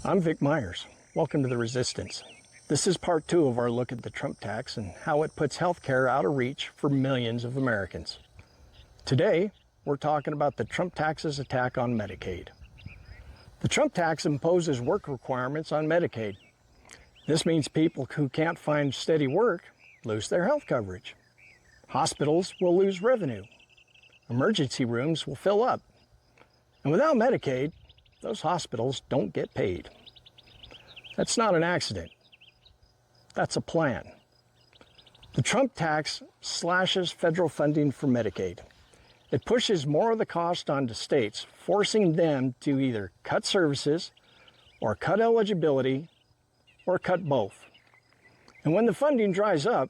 I'm Vic Myers. Welcome to The Resistance. This is part 2 of our look at the Trump tax and how it puts healthcare out of reach for millions of Americans. Today, we're talking about the Trump tax's attack on Medicaid. The Trump tax imposes work requirements on Medicaid. This means people who can't find steady work lose their health coverage. Hospitals will lose revenue. Emergency rooms will fill up. And without Medicaid, those hospitals don't get paid. That's not an accident. That's a plan. The Trump tax slashes federal funding for Medicaid. It pushes more of the cost onto states, forcing them to either cut services or cut eligibility or cut both. And when the funding dries up,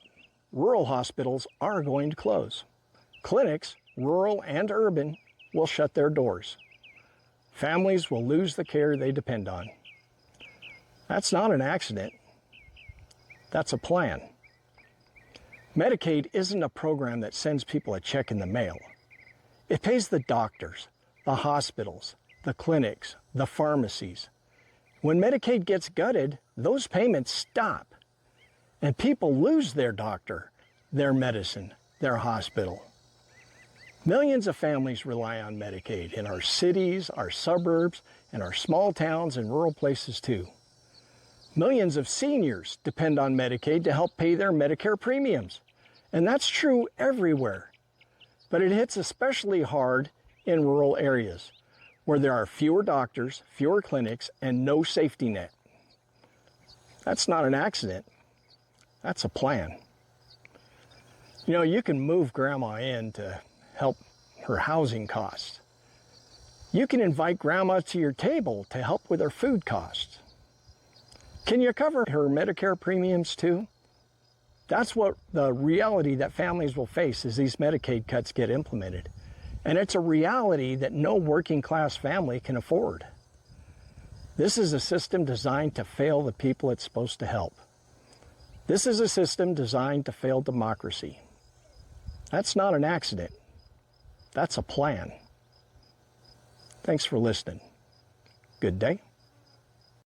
rural hospitals are going to close. Clinics, rural and urban, will shut their doors. Families will lose the care they depend on. That's not an accident. That's a plan. Medicaid isn't a program that sends people a check in the mail. It pays the doctors, the hospitals, the clinics, the pharmacies. When Medicaid gets gutted, those payments stop, and people lose their doctor, their medicine, their hospital. Millions of families rely on Medicaid in our cities, our suburbs, and our small towns and rural places too. Millions of seniors depend on Medicaid to help pay their Medicare premiums. And that's true everywhere. But it hits especially hard in rural areas where there are fewer doctors, fewer clinics, and no safety net. That's not an accident. That's a plan. You know, you can move grandma in to help her housing costs. You can invite grandma to your table to help with her food costs. Can you cover her Medicare premiums too? That's what the reality that families will face as these Medicaid cuts get implemented. And it's a reality that no working class family can afford. This is a system designed to fail the people it's supposed to help. This is a system designed to fail democracy. That's not an accident. That's a plan. Thanks for listening. Good day.